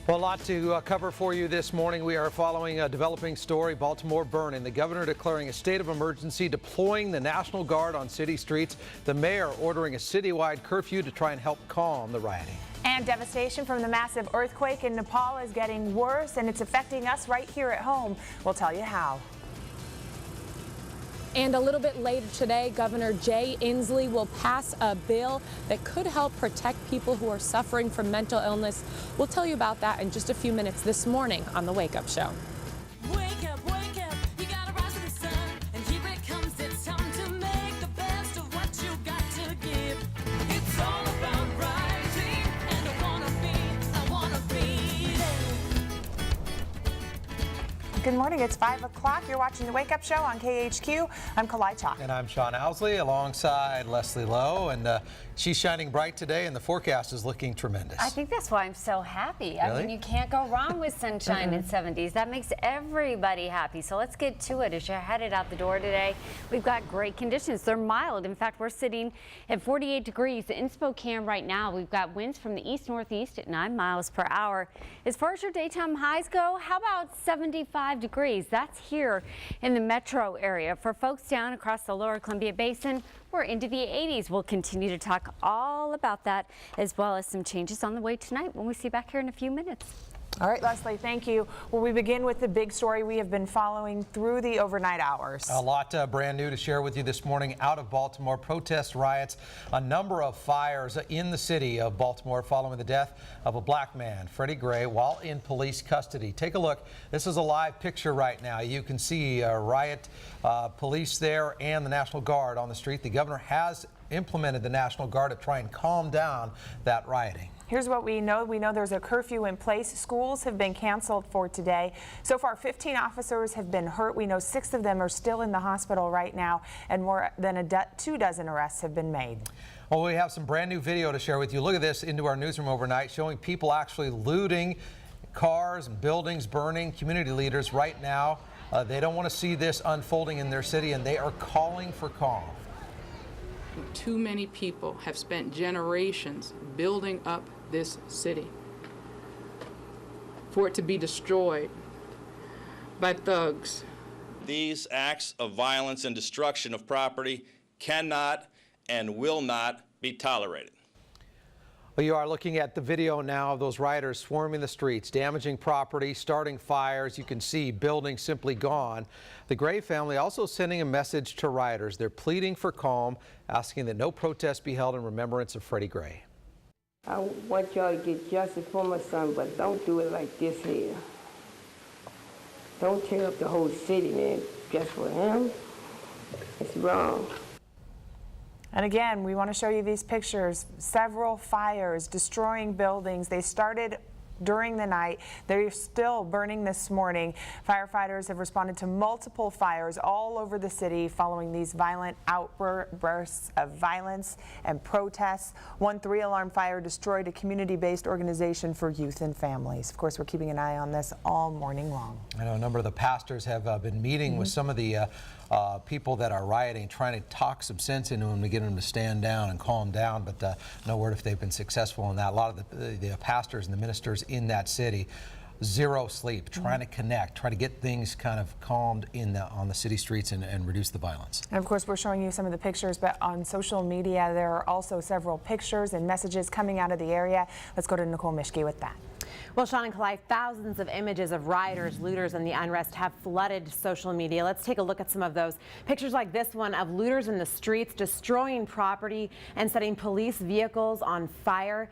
Well, a lot to cover for you this morning. We are following a developing story, Baltimore burning. The governor declaring a state of emergency, deploying the National Guard on city streets. The mayor ordering a citywide curfew to try and help calm the rioting. And devastation from the massive earthquake in Nepal is getting worse, and it's affecting us right here at home. We'll tell you how. And a little bit later today, Governor Jay Inslee will pass a bill that could help protect people who are suffering from mental illness. We'll tell you about that in just a few minutes this morning on The Wake Up Show. Wake up, you gotta rise to the sun, and here it comes, it's time to make the best of what you got to give. It's all about rising, and I wanna be there. Good morning, it's 5 o'clock. You're watching The Wake Up Show on KHQ. I'm Kalai Chalk. And I'm Sean Owsley alongside Leslie Lowe. And she's shining bright today, and the forecast is looking tremendous. I think that's why I'm so happy. Really? I mean, you can't go wrong with sunshine in 70s. That makes everybody happy. So let's get to it. As you're headed out the door today, we've got great conditions. They're mild. In fact, we're sitting at 48 degrees in Spokane right now. We've got winds from the east-northeast at 9 miles per hour. As far as your daytime highs go, how about 75 degrees? That's here in the metro area. For folks down across the lower Columbia Basin, we're into the 80s. We'll continue to talk all about that, as well as some changes on the way tonight when we see you back here in a few minutes. All right, Leslie, thank you. Well, we begin with the big story we have been following through the overnight hours. A lot brand new to share with you this morning out of Baltimore. Protest riots, a number of fires in the city of Baltimore following the death of a black man, Freddie Gray, while in police custody. Take a look. This is a live picture right now. You can see riot police there and the National Guard on the street. The governor has implemented the National Guard to try and calm down that rioting. Here's what we know. We know there's a curfew in place. Schools have been canceled for today. So far, 15 officers have been hurt. We know 6 of them are still in the hospital right now, and more than 2 dozen arrests have been made. Well, we have some brand new video to share with you. Look at this into our newsroom overnight, showing people actually looting cars and buildings, burning. Community leaders right now, they don't want to see this unfolding in their city, and they are calling for calm. Too many people have spent generations building up this city for it to be destroyed by thugs. These acts of violence and destruction of property cannot and will not be tolerated. Well, you are looking at the video now of those rioters swarming the streets, damaging property, starting fires. You can see buildings simply gone. The Gray family also sending a message to rioters. They're pleading for calm, asking that no protest be held in remembrance of Freddie Gray. I want y'all to get justice for my son, but don't do it like this here. Don't tear up the whole city, man, just for him. It's wrong. And again, we want to show you these pictures. Several fires destroying buildings. They started during the night. They're still burning this morning. Firefighters have responded to multiple fires all over the city following these violent outbursts of violence and protests. One 3-alarm fire destroyed a community-based organization for youth and families. Of course, we're keeping an eye on this all morning long. I know a number of the pastors have been meeting with some of the people that are rioting, trying to talk some sense into them to get them to stand down and calm down, but no word if they've been successful in that. A lot of the pastors and the ministers in that city, zero sleep, trying to connect, try to get things kind of calmed on the city streets and reduce the violence. And of course, we're showing you some of the pictures, but on social media, there are also several pictures and messages coming out of the area. Let's go to Nicole Mishke with that. Well, Sean and Kalai, thousands of images of rioters, looters, and the unrest have flooded social media. Let's take a look at some of those. Pictures like this one of looters in the streets destroying property and setting police vehicles on fire.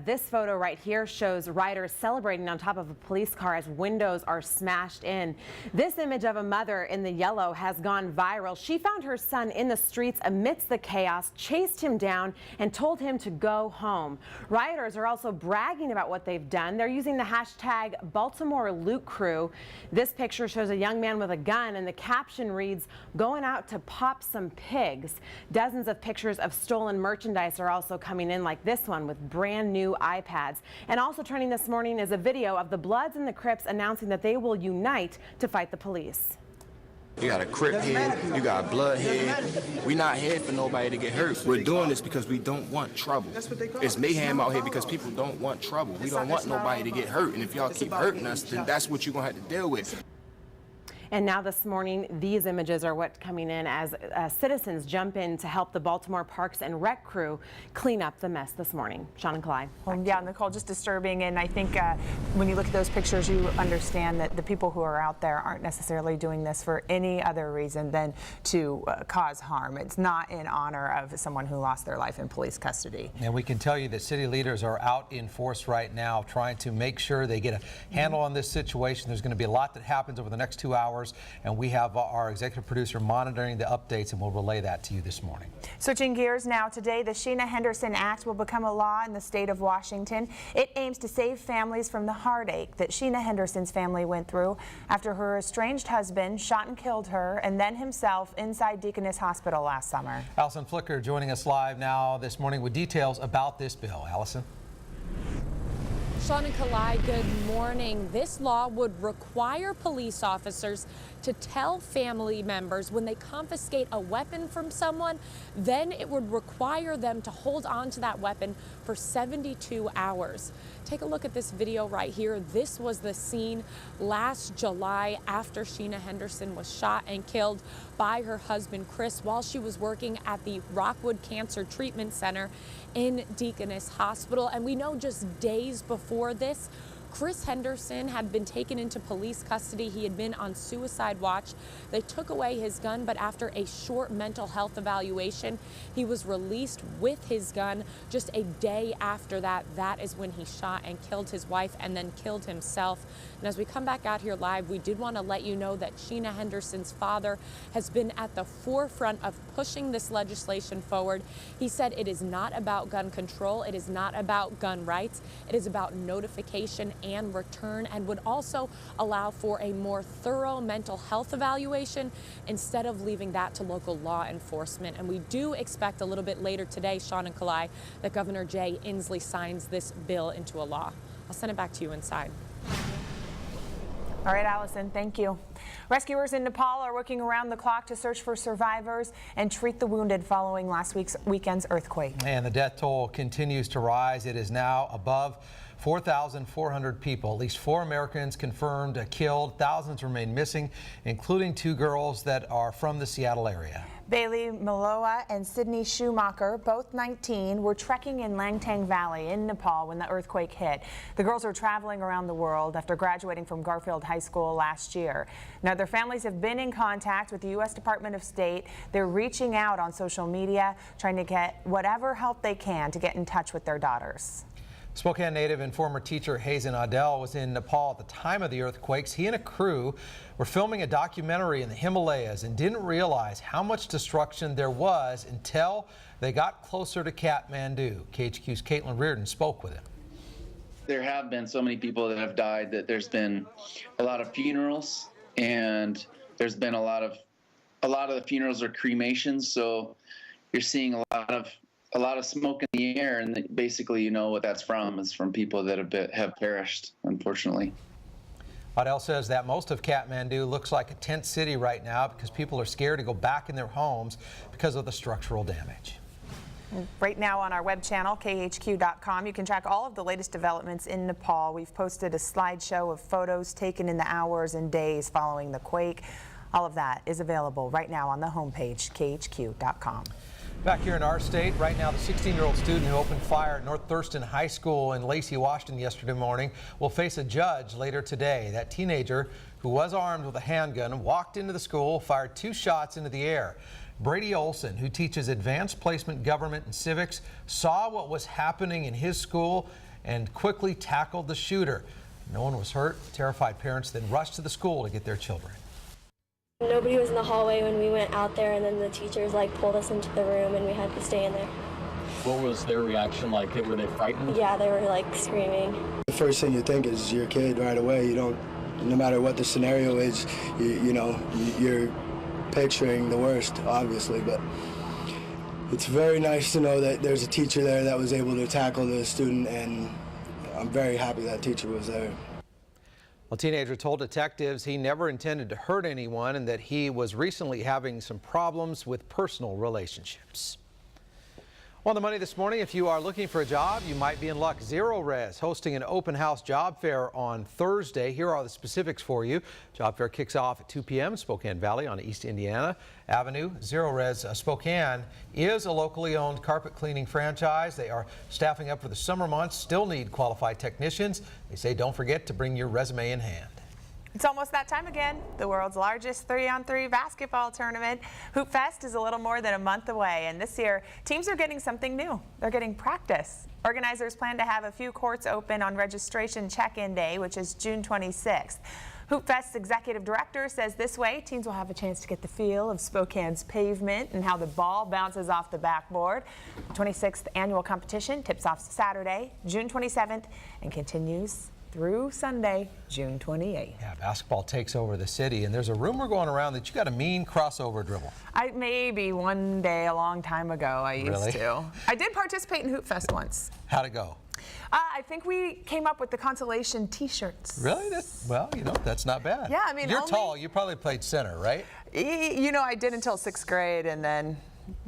This photo right here shows rioters celebrating on top of a police car as windows are smashed in. This image of a mother in the yellow has gone viral. She found her son in the streets amidst the chaos, chased him down, and told him to go home. Rioters are also bragging about what they've done. They're using the hashtag Baltimore Loot Crew. This picture shows a young man with a gun, and the caption reads, "Going out to pop some pigs." Dozens of pictures of stolen merchandise are also coming in, like this one with brand new iPads. And also trending this morning is a video of the Bloods and the Crips announcing that they will unite to fight the police. You got a crip head, you got a blood head. We not here for nobody to get hurt. We're doing this because we don't want trouble. It's mayhem out here because people don't want trouble. We don't want nobody to get hurt. And if y'all keep hurting us, then that's what you're gonna have to deal with. And now this morning, these images are what's coming in as citizens jump in to help the Baltimore Parks and Rec crew clean up the mess this morning. Sean and Clyde. Yeah, Nicole, just disturbing. And I think when you look at those pictures, you understand that the people who are out there aren't necessarily doing this for any other reason than to cause harm. It's not in honor of someone who lost their life in police custody. And we can tell you that city leaders are out in force right now trying to make sure they get a handle on this situation. There's going to be a lot that happens over the next 2 hours, and we have our executive producer monitoring the updates, and we'll relay that to you this morning. Switching gears now, today the Sheena Henderson Act will become a law in the state of Washington. It aims to save families from the heartache that Sheena Henderson's family went through after her estranged husband shot and killed her and then himself inside Deaconess Hospital last summer. Allison Flicker joining us live now this morning with details about this bill. Allison. Sean and Kalai, good morning. This law would require police officers to tell family members when they confiscate a weapon from someone, then it would require them to hold on to that weapon for 72 hours. Take a look at this video right here. This was the scene last July after Sheena Henderson was shot and killed by her husband, Chris, while she was working at the Rockwood Cancer Treatment Center in Deaconess Hospital. And we know just days before this, Chris Henderson had been taken into police custody. He had been on suicide watch. They took away his gun, but after a short mental health evaluation, he was released with his gun. Just a day after that, that is when he shot and killed his wife and then killed himself. And as we come back out here live, we did want to let you know that Sheena Henderson's father has been at the forefront of pushing this legislation forward. He said it is not about gun control. It is not about gun rights. It is about notification and return, and would also allow for a more thorough mental health evaluation instead of leaving that to local law enforcement. And we do expect a little bit later today, Sean and Kalai, that Governor Jay Inslee signs this bill into a law. I'll send it back to you inside. All right, Allison, thank you. Rescuers in Nepal are working around the clock to search for survivors and treat the wounded following last weekend's earthquake. And the death toll continues to rise. It is now above 4,400 people. At least 4 Americans confirmed killed. Thousands remain missing, including 2 girls that are from the Seattle area. Bailey Maloa and Sydney Schumacher, both 19, were trekking in Langtang Valley in Nepal when the earthquake hit. The girls are traveling around the world after graduating from Garfield High School last year. Now, their families have been in contact with the U.S. Department of State. They're reaching out on social media, trying to get whatever help they can to get in touch with their daughters. Spokane native and former teacher Hazen Adel was in Nepal at the time of the earthquakes. He and a crew were filming a documentary in the Himalayas and didn't realize how much destruction there was until they got closer to Kathmandu. KHQ's Caitlin Reardon spoke with him. There have been so many people that have died that there's been a lot of funerals, and there's been a lot of the funerals are cremations, so you're seeing a lot of smoke in the air, and basically you know what that's from. It's from people that have perished, unfortunately. Adel says that most of Kathmandu looks like a tent city right now because people are scared to go back in their homes because of the structural damage. Right now on our web channel, KHQ.com, you can track all of the latest developments in Nepal. We've posted a slideshow of photos taken in the hours and days following the quake. All of that is available right now on the homepage, KHQ.com. Back here in our state, right now, the 16-year-old student who opened fire at North Thurston High School in Lacey, Washington yesterday morning will face a judge later today. That teenager, who was armed with a handgun, walked into the school, fired 2 shots into the air. Brady Olson, who teaches advanced placement government and civics, saw what was happening in his school and quickly tackled the shooter. No one was hurt. Terrified parents then rushed to the school to get their children. Nobody was in the hallway when we went out there, and then the teachers pulled us into the room and we had to stay in there. What was their reaction like? Were they frightened? Yeah, they were screaming. The first thing you think is your kid right away. You don't, no matter what the scenario is, you're picturing the worst, obviously, but it's very nice to know that there's a teacher there that was able to tackle the student, and I'm very happy that teacher was there. Well, teenager told detectives he never intended to hurt anyone and that he was recently having some problems with personal relationships. On the money this morning, if you are looking for a job, you might be in luck. Zero Res hosting an open house job fair on Thursday. Here are the specifics for you. Job fair kicks off at 2 p.m. Spokane Valley on East Indiana Avenue. Zero Res Spokane is a locally owned carpet cleaning franchise. They are staffing up for the summer months, still need qualified technicians. They say don't forget to bring your resume in hand. It's almost that time again. The world's largest 3-on-3 basketball tournament, Hoop Fest, is a little more than a month away. And this year, teams are getting something new. They're getting practice. Organizers plan to have a few courts open on registration check-in day, which is June 26th. Hoop Fest's executive director says this way, teams will have a chance to get the feel of Spokane's pavement and how the ball bounces off the backboard. The 26th annual competition tips off Saturday, June 27th, and continues through Sunday, June 28th. Yeah, basketball takes over the city, and there's a rumor going around that you got a mean crossover dribble. Maybe one day a long time ago I used to. I did participate in Hoop Fest once. How'd it go? I think we came up with the consolation T-shirts. Really? Well, you know, that's not bad. Yeah, I mean, you're tall. You probably played center, right? You know, I did until 6th grade, and then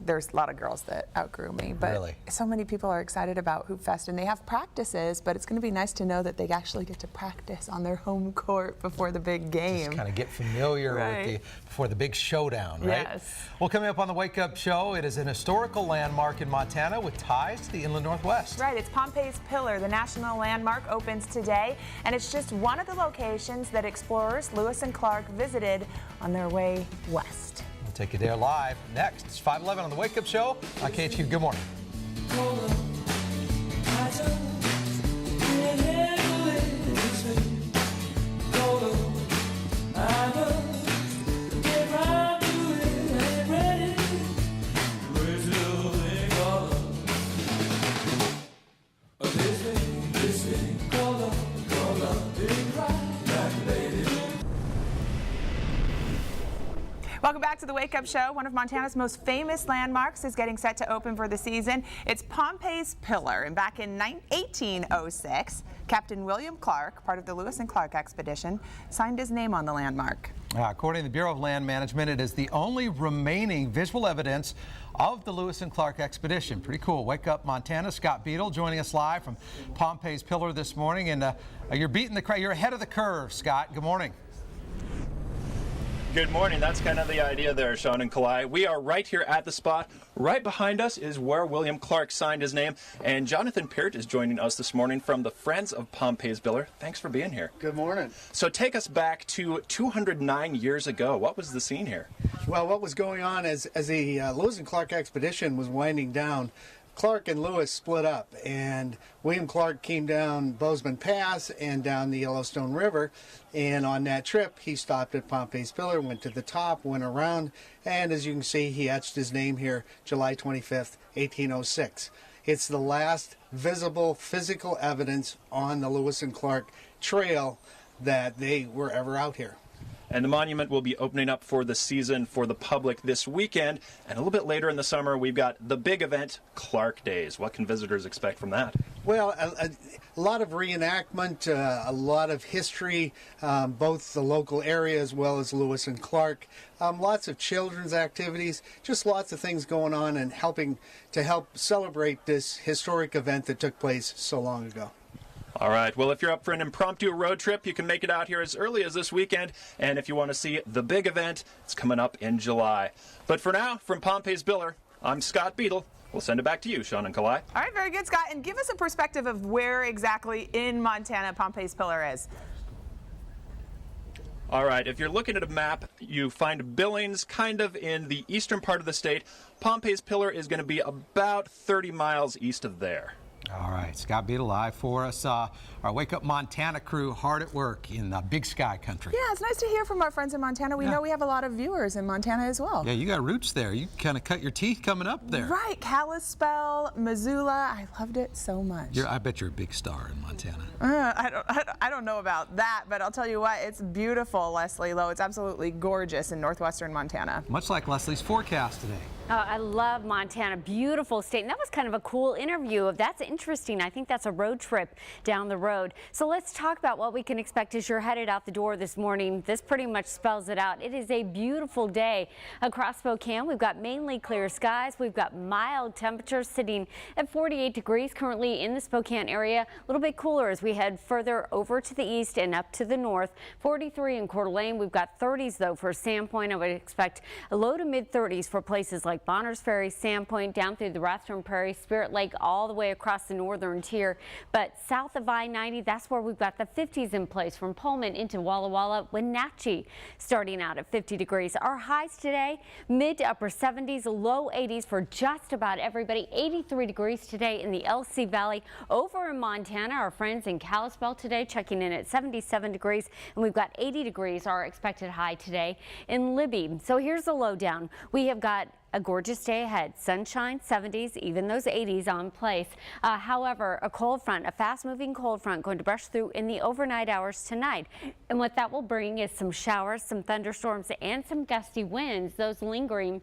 there's a lot of girls that outgrew me. But really? So many people are excited about Hoop Fest, and they have practices, but it's going to be nice to know that they actually get to practice on their home court before the big game. Just kind of get familiar with before the big showdown, right? Yes. Well, coming up on the Wake Up Show, it is an historical landmark in Montana with ties to the Inland Northwest. Right, it's Pompey's Pillar. The national landmark opens today, and it's just one of the locations that explorers Lewis and Clark visited on their way west. We'll take you there live next. It's 5:11 on the Wake Up Show on KHQ. Good morning. Welcome back to the Wake Up Show. One of Montana's most famous landmarks is getting set to open for the season. It's Pompey's Pillar, and back in 1806, Captain William Clark, part of the Lewis and Clark expedition, signed his name on the landmark. According to the Bureau of Land Management, it is the only remaining visual evidence of the Lewis and Clark expedition. Pretty cool. Wake Up Montana. Scott Beadle joining us live from Pompey's Pillar this morning, and you're beating the crowd. You're ahead of the curve, Scott. Good morning. Good morning. That's kind of the idea there, Sean and Kalai. We are right here at the spot. Right behind us is where William Clark signed his name. And Jonathan Peart is joining us this morning from the Friends of Pompey's Pillar. Thanks for being here. Good morning. So take us back to 209 years ago. What was the scene here? Well, what was going on as the Lewis and Clark expedition was winding down, Clark and Lewis split up, and William Clark came down Bozeman Pass and down the Yellowstone River, and on that trip he stopped at Pompey's Pillar, went to the top, went around, and as you can see, he etched his name here July 25th, 1806. It's the last visible physical evidence on the Lewis and Clark trail that they were ever out here. And the monument will be opening up for the season for the public this weekend. And a little bit later in the summer, we've got the big event, Clark Days. What can visitors expect from that? Well, a lot of reenactment, a lot of history, both the local area as well as Lewis and Clark. Lots of children's activities, just lots of things going on and helping to help celebrate this historic event that took place so long ago. All right. Well, if you're up for an impromptu road trip, you can make it out here as early as this weekend. And if you want to see the big event, it's coming up in July. But for now, from Pompey's Pillar, I'm Scott Beadle. We'll send it back to you, Sean and Kalai. All right, very good, Scott. And give us a perspective of where exactly in Montana Pompey's Pillar is. All right. If you're looking at a map, you find Billings kind of in the eastern part of the state. Pompey's Pillar is going to be about 30 miles east of there. All right, Scott Beadle live for us. Our Wake Up Montana crew hard at work in Big Sky country. Yeah, it's nice to hear from our friends in Montana. We know we have a lot of viewers in Montana as well. Yeah, you got roots there. You kind of cut your teeth coming up there. Right, Kalispell, Missoula. I loved it so much. I bet you're a big star in Montana. I don't know about that, but I'll tell you what, it's beautiful, Leslie Lowe. It's absolutely gorgeous in northwestern Montana. Much like Leslie's forecast today. I love Montana, beautiful state. And that was kind of a cool interview. That's interesting. I think that's a road trip down the road. So let's talk about what we can expect as you're headed out the door this morning. This pretty much spells it out. It is a beautiful day across Spokane. We've got mainly clear skies. We've got mild temperatures sitting at 48 degrees currently in the Spokane area. A little bit cooler as we head further over to the east and up to the north. 43 in Coeur d'Alene. We've got 30s though for Sandpoint. I would expect a low to mid 30s for places like Bonners Ferry, Sandpoint, down through the Rathdrum Prairie, Spirit Lake, all the way across the northern tier. But south of I-90, that's where we've got the 50s in place from Pullman into Walla Walla, Wenatchee, starting out at 50 degrees. Our highs today, mid to upper 70s, low 80s for just about everybody. 83 degrees today in the LC Valley. Over in Montana, our friends in Kalispell today checking in at 77 degrees, and we've got 80 degrees, our expected high today in Libby. So here's the lowdown. We have got a gorgeous day ahead. Sunshine, 70s, even those 80s on place. However, a cold front, a fast-moving cold front going to brush through in the overnight hours tonight. And what that will bring is some showers, some thunderstorms, and some gusty winds, those lingering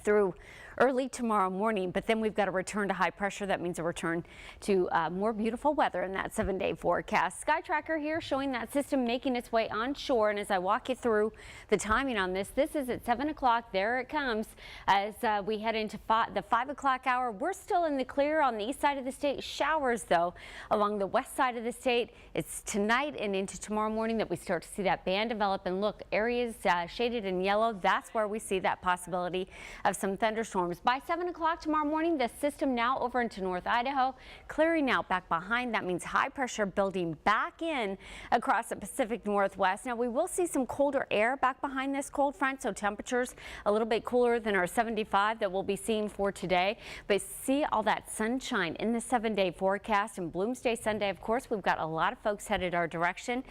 through early tomorrow morning. But then we've got a return to high pressure. That means a return to more beautiful weather in that 7-day forecast. Sky Tracker here showing that system making its way onshore. And as I walk you through the timing on this is at 7 o'clock. There it comes as we head into the 5 o'clock hour. We're still in the clear on the east side of the state. Showers though along the west side of the state. It's tonight and into tomorrow morning that we start to see that band develop. And look, areas shaded in yellow, that's where we see that possibility of some thunderstorms. By 7 o'clock tomorrow morning, the system now over into North Idaho, clearing out back behind. That means high pressure building back in across the Pacific Northwest. Now we will see some colder air back behind this cold front, so temperatures a little bit cooler than our 75 that we'll be seeing for today. But see all that sunshine in the 7-day forecast. And Bloomsday Sunday, of course, we've got a lot of folks headed our direction.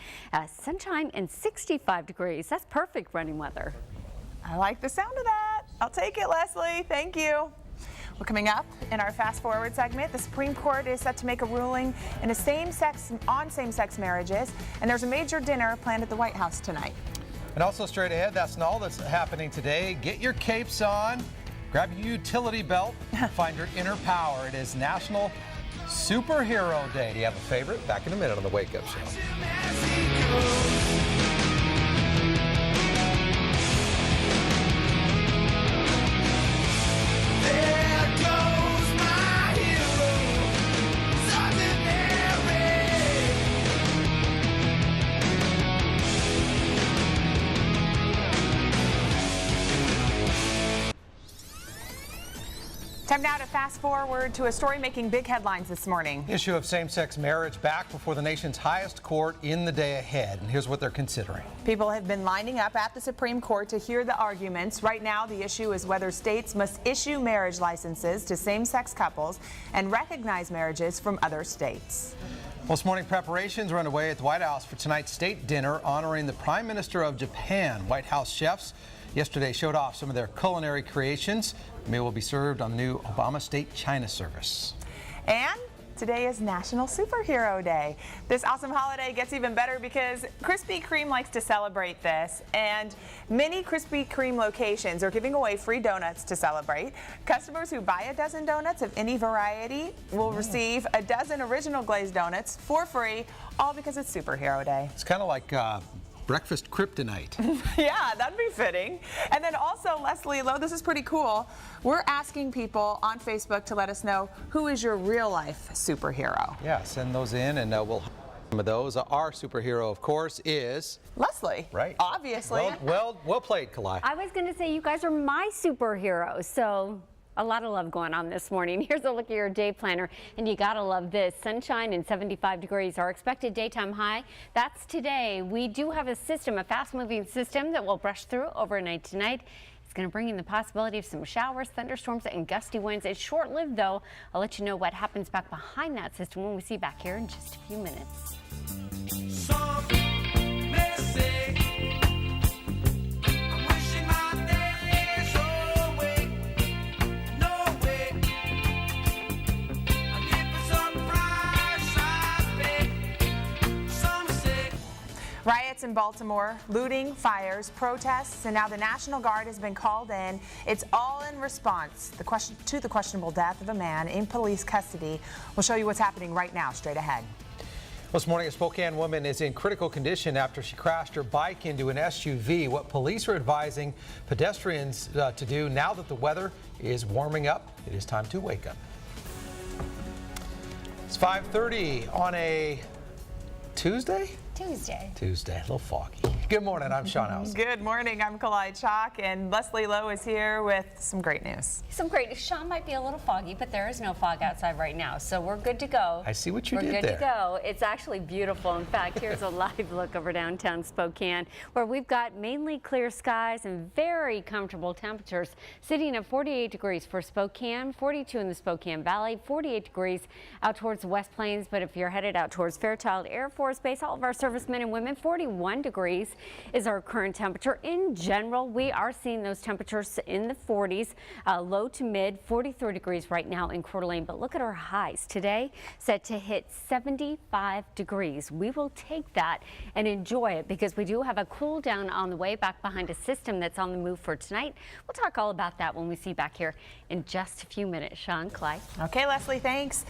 Sunshine and 65 degrees. That's perfect running weather. I like the sound of that. I'll take it, Leslie. Thank you. Well, coming up in our Fast Forward segment, the Supreme Court is set to make a ruling on same-sex marriages, and there's a major dinner planned at the White House tonight. And also straight ahead, that's all that's happening today. Get your capes on, grab your utility belt, find your inner power. It is National Superhero Day. Do you have a favorite? Back in a minute on the Wake Up Show. Time now to fast forward to a story making big headlines this morning. Issue of same-sex marriage back before the nation's highest court in the day ahead. And here's what they're considering. People have been lining up at the Supreme Court to hear the arguments. Right now, the issue is whether states must issue marriage licenses to same-sex couples and recognize marriages from other states. Well, this morning preparations are underway at the White House for tonight's state dinner honoring the Prime Minister of Japan. White House chefs yesterday showed off some of their culinary creations. The meal will be served on the new Obama State China service. And today is National Superhero Day. This awesome holiday gets even better because Krispy Kreme likes to celebrate this, and many Krispy Kreme locations are giving away free donuts to celebrate. Customers who buy a dozen donuts of any variety will receive a dozen original glazed donuts for free, all because it's Superhero Day. It's kind of like breakfast kryptonite. Yeah, that'd be fitting. And then also, Leslie Lowe, this is pretty cool. We're asking people on Facebook to let us know who is your real life superhero. Yeah, send those in and we'll some of those. Our superhero, of course, is Leslie. Right. Obviously. Well played, Kalai. I was going to say you guys are my superheroes, so a lot of love going on this morning. Here's a look at your day planner, and you gotta love this. Sunshine and 75 degrees. Our expected daytime high, that's today. We do have a system, a fast-moving system that will brush through overnight tonight. It's going to bring in the possibility of some showers, thunderstorms, and gusty winds. It's short-lived, though. I'll let you know what happens back behind that system when we see you back here in just a few minutes. Riots riots in Baltimore, looting, fires, protests, and now the National Guard has been called in. It's all in response to the questionable death of a man in police custody. We'll show you what's happening right now, straight ahead. This morning, a Spokane woman is in critical condition after she crashed her bike into an SUV. What police are advising pedestrians to do now that the weather is warming up. It is time to wake up. It's 5:30 on a Tuesday? Tuesday, a little foggy. Good morning, I'm Sean House. Good morning, I'm Kalai Chalk, and Leslie Lowe is here with some great news. Some great news. Sean might be a little foggy, but there is no fog outside right now, so we're good to go. I see what you did there. there. We're good to go. It's actually beautiful. In fact, here's a live look over downtown Spokane, where we've got mainly clear skies and very comfortable temperatures, sitting at 48 degrees for Spokane, 42 in the Spokane Valley, 48 degrees out towards the West Plains, but if you're headed out towards Fairchild Air Force Base, all of our servicemen and women, 41 degrees is our current temperature. In general, we are seeing those temperatures in the 40s, low to mid, 43 degrees right now in Coeur d'Alene. But look at our highs today, set to hit 75 degrees. We will take that and enjoy it because we do have a cool down on the way back behind a system that's on the move for tonight. We'll talk all about that when we see you back here in just a few minutes. Sean, Clay. Okay, Leslie, thanks.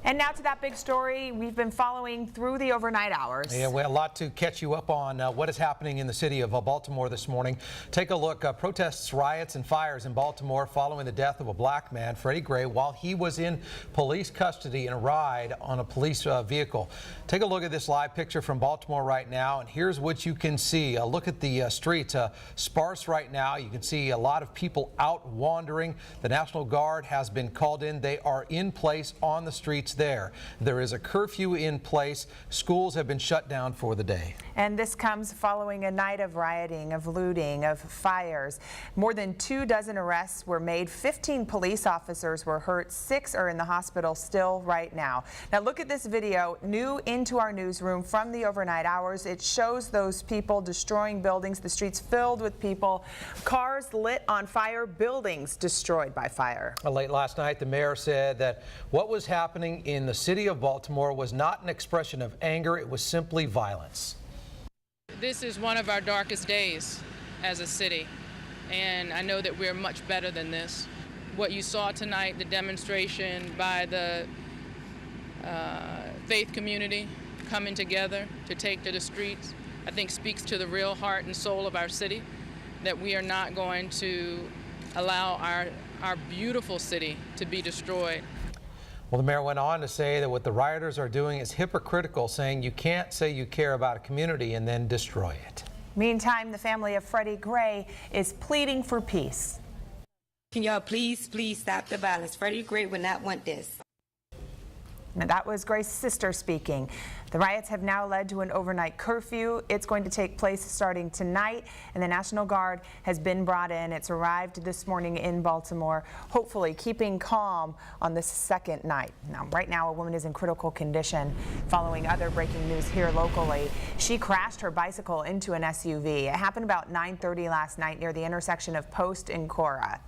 And now to that big story we've been following through the overnight hours. Yeah, we have a lot to catch you up on what is happening in the city of Baltimore this morning. Take a look. Protests, riots, and fires in Baltimore following the death of a black man, Freddie Gray, while he was in police custody in a ride on a police vehicle. Take a look at this live picture from Baltimore right now, and here's what you can see. Look at the streets, sparse right now. You can see a lot of people out wandering. The National Guard has been called in. They are in place on the streets there. There is a curfew in place. Schools have been shut down for the day. And this comes following a night of rioting, of looting, of fires. More than 24 arrests were made. 15 police officers were hurt. 6 are in the hospital still right now. Now look at this video, new into our newsroom from the overnight hours. It shows those people destroying buildings, the streets filled with people, cars lit on fire, buildings destroyed by fire. Late last night, the mayor said that what was happening in the city of Baltimore was not an expression of anger, it was simply violence. This is one of our darkest days as a city, and I know that we're much better than this. What you saw tonight, the demonstration by the faith community coming together to take to the streets, I think speaks to the real heart and soul of our city, that we are not going to allow our beautiful city to be destroyed. Well, the mayor went on to say that what the rioters are doing is hypocritical, saying you can't say you care about a community and then destroy it. Meantime, the family of Freddie Gray is pleading for peace. Can y'all please stop the violence? Freddie Gray would not want this. And that was Gray's sister speaking. The riots have now led to an overnight curfew. It's going to take place starting tonight, and the National Guard has been brought in. It's arrived this morning in Baltimore, hopefully keeping calm on this second night. Now, right now, a woman is in critical condition following other breaking news here locally. She crashed her bicycle into an SUV. It happened about 9:30 last night near the intersection of Post and Cora.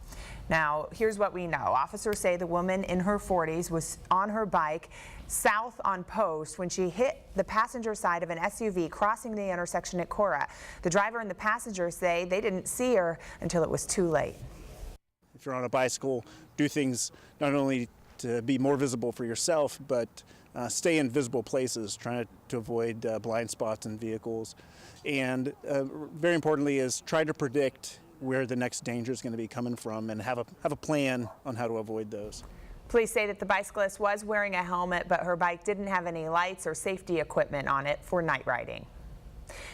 Now, here's what we know. Officers say the woman in her 40s was on her bike south on Post when she hit the passenger side of an SUV crossing the intersection at Cora. The driver and the passenger say they didn't see her until it was too late. If you're on a bicycle, do things not only to be more visible for yourself, but stay in visible places, trying to avoid blind spots in vehicles. And very importantly is try to predict where the next danger is going to be coming from and have a plan on how to avoid those. Police say that the bicyclist was wearing a helmet, but her bike didn't have any lights or safety equipment on it for night riding.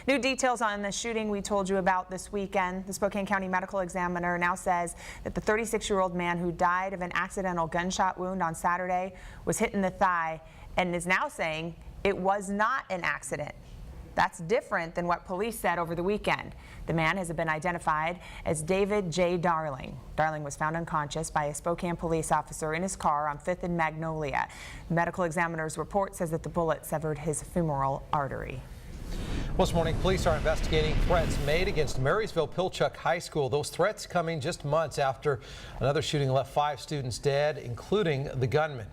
New details on the shooting we told you about this weekend. The Spokane County Medical Examiner now says that the 36-year-old man who died of an accidental gunshot wound on Saturday was hit in the thigh and is now saying it was not an accident. That's different than what police said over the weekend. The man has been identified as David J. Darling. Darling was found unconscious by a Spokane police officer in his car on 5th and Magnolia. The medical examiner's report says that the bullet severed his femoral artery. Well, this morning, police are investigating threats made against Marysville-Pilchuck High School. Those threats coming just months after another shooting left 5 students dead, including the gunman.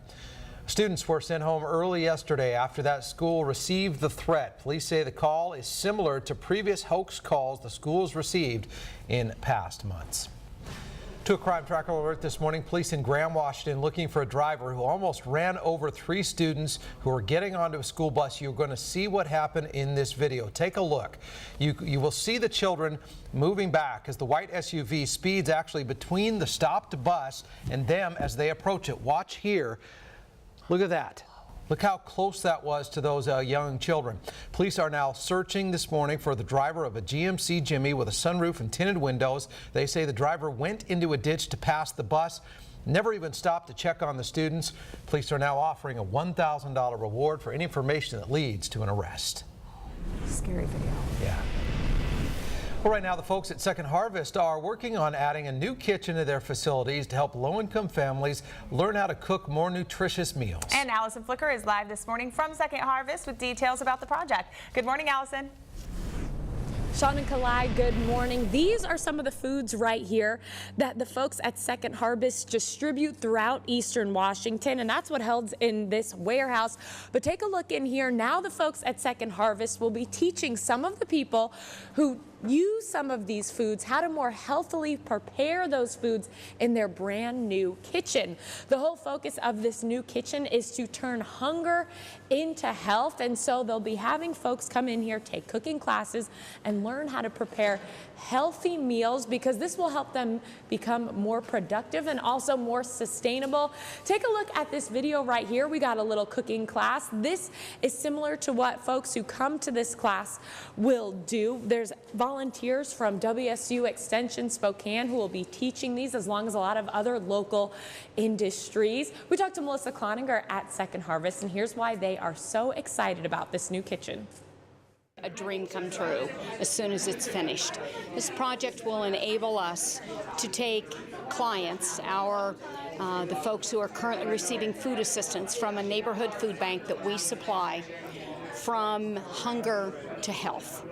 Students were sent home early yesterday after that school received the threat. Police say the call is similar to previous hoax calls the schools received in past months. To a crime tracker alert this morning, police in Graham, Washington looking for a driver who almost ran over 3 students who were getting onto a school bus. You're going to see what happened in this video. Take a look. You will see the children moving back as the white SUV speeds actually between the stopped bus and them as they approach it. Watch here. Look at that. Look how close that was to those young children. Police are now searching this morning for the driver of a GMC Jimmy with a sunroof and tinted windows. They say the driver went into a ditch to pass the bus, never even stopped to check on the students. Police are now offering a $1,000 reward for any information that leads to an arrest. Scary video. Yeah. Well, right now, the folks at Second Harvest are working on adding a new kitchen to their facilities to help low-income families learn how to cook more nutritious meals. And Allison Flicker is live this morning from Second Harvest with details about the project. Good morning, Allison. Sean and Kalai, good morning. These are some of the foods right here that the folks at Second Harvest distribute throughout Eastern Washington, and that's what held in this warehouse. But take a look in here. Now the folks at Second Harvest will be teaching some of the people who use some of these foods how to more healthily prepare those foods in their brand new kitchen. The whole focus of this new kitchen is to turn hunger into health, and so they'll be having folks come in here, take cooking classes, and learn how to prepare healthy meals, because this will help them become more productive and also more sustainable. Take a look at this video right here. We got a little cooking class. This is similar to what folks who come to this class will do. There's volunteers from WSU Extension Spokane who will be teaching these, as long as a lot of other local industries. We talked to Melissa Cloninger at Second Harvest, and here's why they are so excited about this new kitchen. A dream come true as soon as it's finished. This project will enable us to take clients, the folks who are currently receiving food assistance from a neighborhood food bank that we supply, from hunger to health.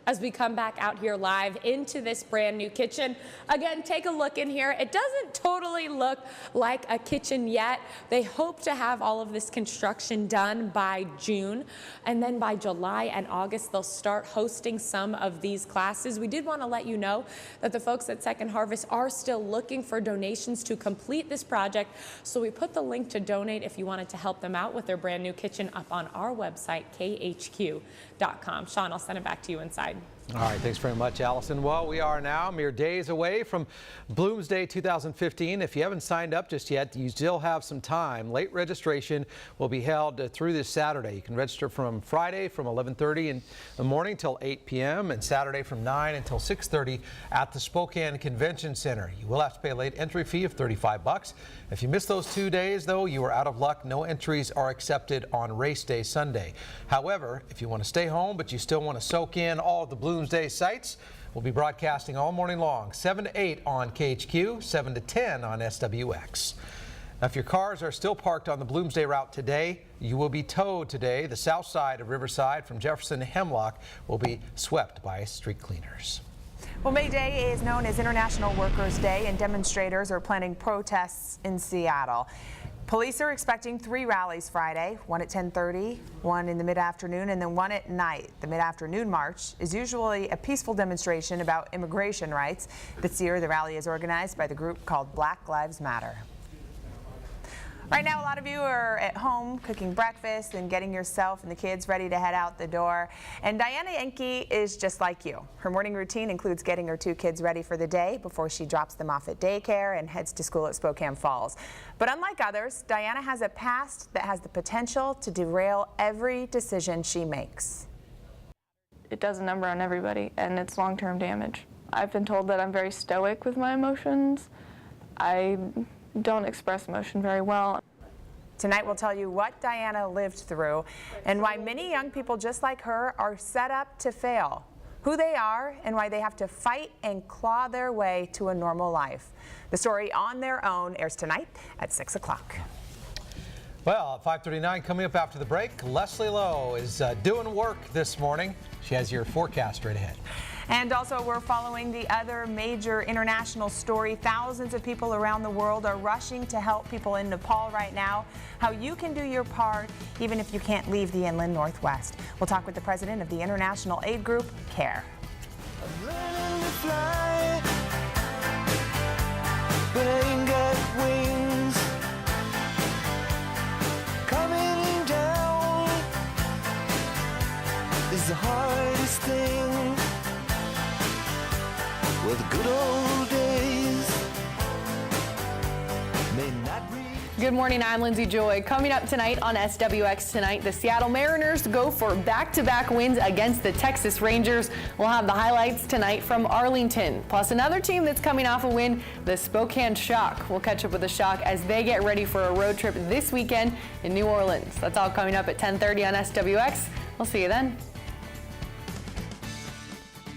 As we come back out here live into this brand new kitchen. Again, take a look in here. It doesn't totally look like a kitchen yet. They hope to have all of this construction done by June, and then by July and August they'll start hosting some of these classes. We did want to let you know that the folks at Second Harvest are still looking for donations to complete this project, so we put the link to donate if you wanted to help them out with their brand new kitchen up on our website, KHQ.com. Sean, I'll send it back to you inside. All right, thanks very much, Allison. Well, we are now mere days away from Bloomsday 2015. If you haven't signed up just yet, you still have some time. Late registration will be held through this Saturday. You can register from Friday from 11:30 in the morning till 8 p.m. and Saturday from 9 until 6:30 at the Spokane Convention Center. You will have to pay a late entry fee of $35. If you miss those 2 days, though, you are out of luck. No entries are accepted on race day Sunday. However, if you want to stay home but you still want to soak in all of the Bloomsday sights, we'll be broadcasting all morning long, 7 to 8 on KHQ, 7 to 10 on SWX. Now, if your cars are still parked on the Bloomsday route today, you will be towed today. The south side of Riverside from Jefferson to Hemlock will be swept by street cleaners. Well, May Day is known as International Workers' Day, and demonstrators are planning protests in Seattle. Police are expecting 3 rallies Friday, one at 10:30, one in the mid-afternoon, and then one at night. The mid-afternoon march is usually a peaceful demonstration about immigration rights. This year, the rally is organized by the group called Black Lives Matter. Right now, a lot of you are at home cooking breakfast and getting yourself and the kids ready to head out the door. And Diana Enke is just like you. Her morning routine includes getting her 2 kids ready for the day before she drops them off at daycare and heads to school at Spokane Falls. But unlike others, Diana has a past that has the potential to derail every decision she makes. It does a number on everybody, and it's long-term damage. I've been told that I'm very stoic with my emotions. I don't express emotion very well. Tonight we'll tell you what Diana lived through and why many young people just like her are set up to fail, who they are, and why they have to fight and claw their way to a normal life. The story On Their Own airs tonight at 6 o'clock. Well, at 5:39, coming up after the break, Leslie Lowe is doing work this morning. She has your forecast right ahead. And also, we're following the other major international story. Thousands of people around the world are rushing to help people in Nepal right now. How you can do your part, even if you can't leave the inland Northwest. We'll talk with the president of the international aid group, CARE. I'm learning to fly, but I ain't got wings. Coming down is the hardest thing. Well, the good old days may not be. Good morning, I'm Lindsay Joy. Coming up tonight on SWX Tonight, the Seattle Mariners go for back-to-back wins against the Texas Rangers. We'll have the highlights tonight from Arlington. Plus another team that's coming off a win, the Spokane Shock. We'll catch up with the Shock as they get ready for a road trip this weekend in New Orleans. That's all coming up at 10:30 on SWX. We'll see you then.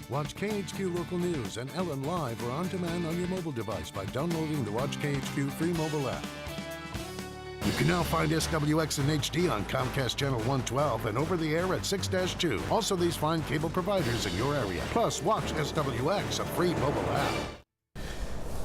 Watch KHQ Local News and Ellen live or on demand on your mobile device by downloading the Watch KHQ free mobile app. You can now find SWX in HD on Comcast Channel 112 and over the air at 6-2. Also, these fine cable providers in your area. Plus, watch SWX, a free mobile app.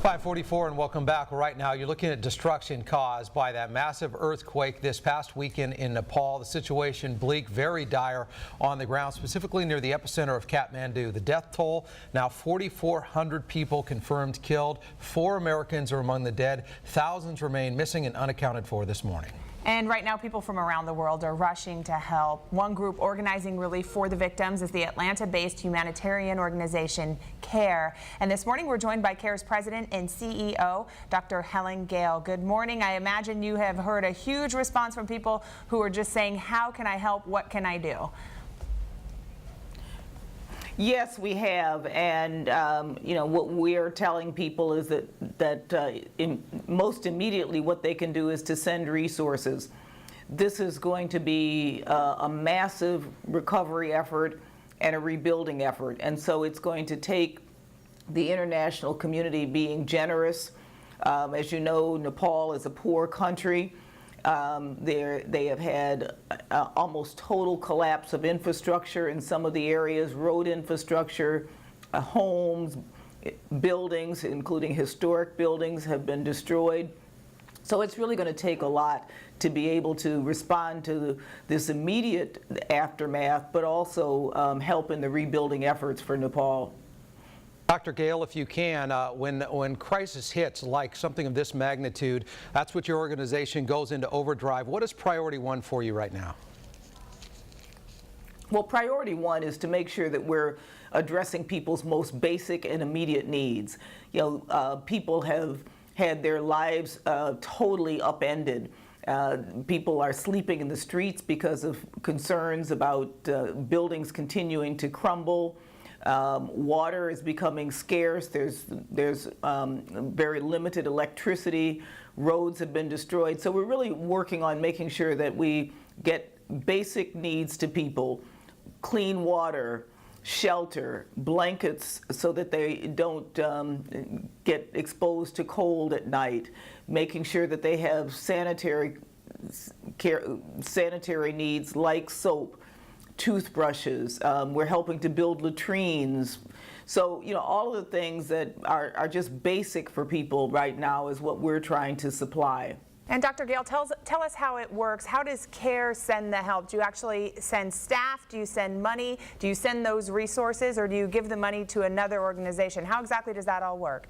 5:44 and welcome back. Right now, you're looking at destruction caused by that massive earthquake this past weekend in Nepal. The situation bleak, very dire on the ground, specifically near the epicenter of Kathmandu. The death toll, now 4,400 people confirmed killed. 4 Americans are among the dead. Thousands remain missing and unaccounted for this morning. And right now, people from around the world are rushing to help. One group organizing relief for the victims is the Atlanta-based humanitarian organization CARE. And this morning, we're joined by CARE's president and CEO, Dr. Helen Gale. Good morning. I imagine you have heard a huge response from people who are just saying, how can I help? What can I do? Yes, we have, and you know what we're telling people is that most immediately what they can do is to send resources. This is going to be a massive recovery effort and a rebuilding effort, and so it's going to take the international community being generous. As you know, Nepal is a poor country. They have had almost total collapse of infrastructure in some of the areas, road infrastructure, homes, buildings, including historic buildings, have been destroyed. So it's really going to take a lot to be able to respond to this immediate aftermath, but also help in the rebuilding efforts for Nepal. Dr. Gale, if you can, when crisis hits like something of this magnitude, that's what your organization goes into overdrive. What is priority one for you right now? Well, priority one is to make sure that we're addressing people's most basic and immediate needs. You know, people have had their lives totally upended. People are sleeping in the streets because of concerns about buildings continuing to crumble. Water is becoming scarce. There's very limited electricity. Roads have been destroyed. So we're really working on making sure that we get basic needs to people: clean water, shelter, blankets so that they don't get exposed to cold at night, making sure that they have sanitary needs like soap, toothbrushes. We're helping to build latrines. So, you know, all of the things that are just basic for people right now is what we're trying to supply. And Dr. Gale, tell us how it works. How does CARE send the help? Do you actually send staff? Do you send money? Do you send those resources, or do you give the money to another organization? How exactly does that all work?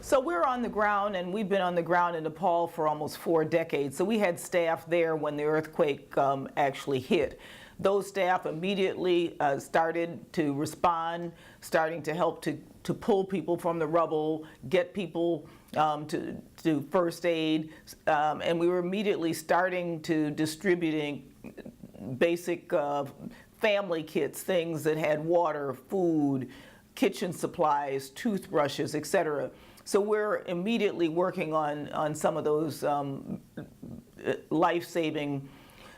So we're on the ground, and we've been on the ground in Nepal for almost 4 decades. So we had staff there when the earthquake actually hit. Those staff immediately started to respond, starting to help to pull people from the rubble, get people to first aid, and we were immediately starting to distributing basic family kits, things that had water, food, kitchen supplies, toothbrushes, etc. So we're immediately working on some of those life-saving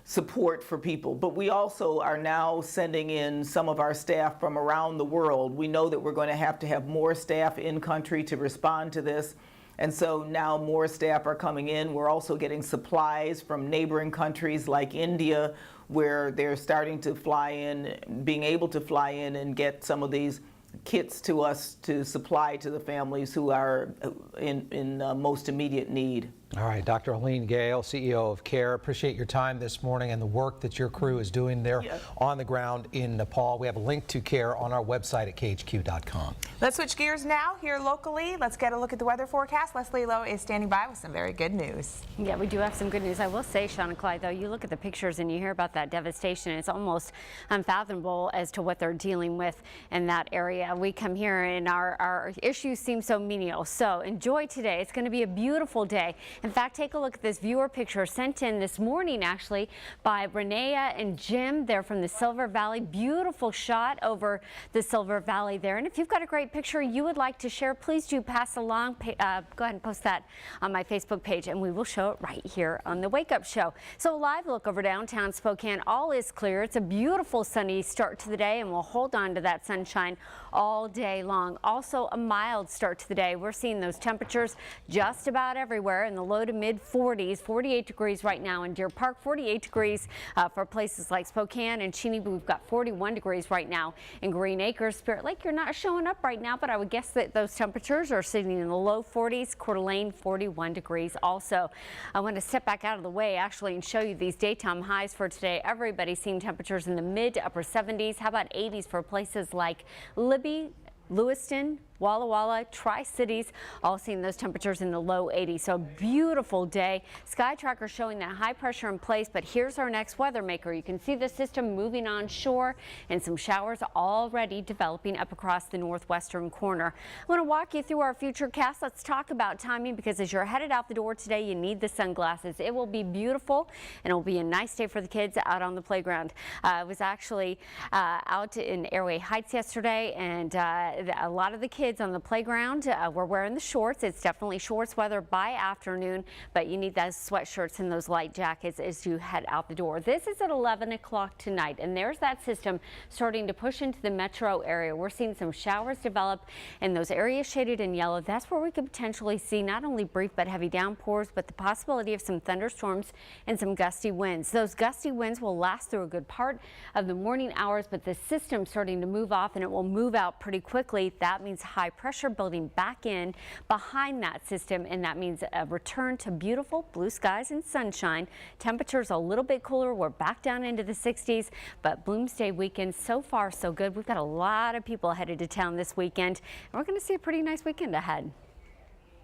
support for people. But we also are now sending in some of our staff from around the world. We know that we're going to have more staff in country to respond to this. And so now more staff are coming in. We're also getting supplies from neighboring countries like India, where they're starting to fly in, being able to fly in and get some of these kits to us to supply to the families who are in most immediate need. All right, Dr. Helene Gale, CEO of CARE, appreciate your time this morning and the work that your crew is doing there on the ground in Nepal. We have a link to CARE on our website at khq.com. Let's switch gears now here locally. Let's get a look at the weather forecast. Leslie Lowe is standing by with some very good news. Yeah, we do have some good news. I will say, Sean and Clyde, though, you look at the pictures and you hear about that devastation. It's almost unfathomable as to what they're dealing with in that area. We come here and our issues seem so menial. So enjoy today. It's going to be a beautiful day. In fact, take a look at this viewer picture sent in this morning, actually, by Renea and Jim. They're from the Silver Valley. Beautiful shot over the Silver Valley there. And if you've got a great picture you would like to share, please do pass along. Go ahead and post that on my Facebook page, and we will show it right here on the Wake Up Show. So a live look over downtown Spokane. All is clear. It's a beautiful sunny start to the day, and we'll hold on to that sunshine all day long. Also a mild start to the day. We're seeing those temperatures just about everywhere in the low to mid 40s, 48 degrees right now in Deer Park, 48 degrees for places like Spokane and Cheney. We've got 41 degrees right now in Green Acres. Spirit Lake, you're not showing up right now, but I would guess that those temperatures are sitting in the low 40s. Coeur d'Alene, 41 degrees also. I want to step back out of the way actually and show you these daytime highs for today. Everybody's seeing temperatures in the mid to upper 70s. How about 80s for places like Libby, Lewiston, Walla Walla, Tri-Cities, all seeing those temperatures in the low 80s. So beautiful day. Sky tracker showing that high pressure in place, but here's our next weather maker. You can see the system moving on shore and some showers already developing up across the northwestern corner. I want to walk you through our future cast. Let's talk about timing, because as you're headed out the door today, you need the sunglasses. It will be beautiful, and it will be a nice day for the kids out on the playground. I was actually out in Airway Heights yesterday, and a lot of the kids on the playground were wearing the shorts. It's definitely shorts weather by afternoon, but you need those sweatshirts and those light jackets as you head out the door. This is at 11 o'clock tonight, and there's that system starting to push into the metro area. We're seeing some showers develop in those areas shaded in yellow. That's where we could potentially see not only brief but heavy downpours, but the possibility of some thunderstorms and some gusty winds. Those gusty winds will last through a good part of the morning hours, but the system's starting to move off, and it will move out pretty quickly. That means high pressure building back in behind that system, and that means a return to beautiful blue skies and sunshine. Temperatures a little bit cooler. We're back down into the 60s, but Bloomsday weekend, so far so good. We've got a lot of people headed to town this weekend, and we're going to see a pretty nice weekend ahead.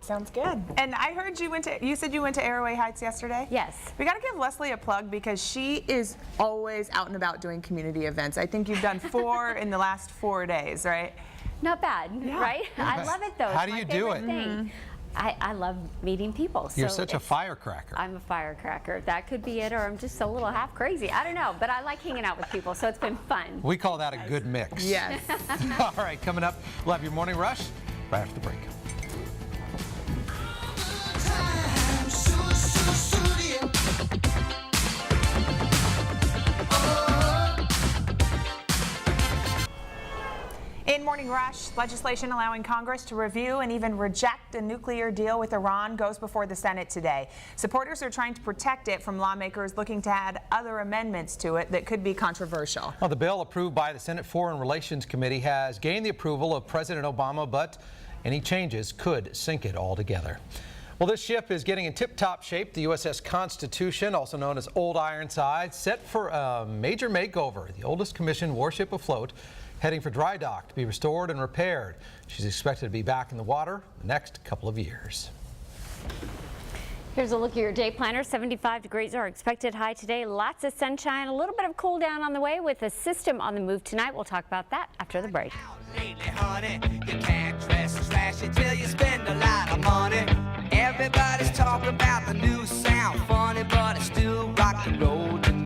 Sounds good. And I heard you said you went to Airway Heights yesterday? Yes. We got to give Leslie a plug, because she is always out and about doing community events. I think you've done 4 in the last 4 days, right? Not bad, right? I love it, though. How do you do it? I love meeting people. You're such a firecracker. I'm a firecracker. That could be it, or I'm just a little half crazy. I don't know, but I like hanging out with people, so it's been fun. We call that a good mix. Yes. All right, coming up, we'll have your morning rush right after the break. In Morning Rush, legislation allowing Congress to review and even reject a nuclear deal with Iran goes before the Senate today. Supporters are trying to protect it from lawmakers looking to add other amendments to it that could be controversial. Well, the bill approved by the Senate Foreign Relations Committee has gained the approval of President Obama, but any changes could sink it altogether. Well, this ship is getting in tip-top shape. The USS Constitution, also known as Old Ironside, set for a major makeover. The oldest commissioned warship afloat, heading for dry dock to be restored and repaired. She's expected to be back in the water the next couple of years. Here's a look at your day planner. 75 degrees are expected high today. Lots of sunshine, a little bit of cool down on the way with a system on the move tonight. We'll talk about that after the break. Lately, honey, you can't dress flashy till you spend a lot of money. Everybody's talking about the new sound, funny, but it's still rock and roll.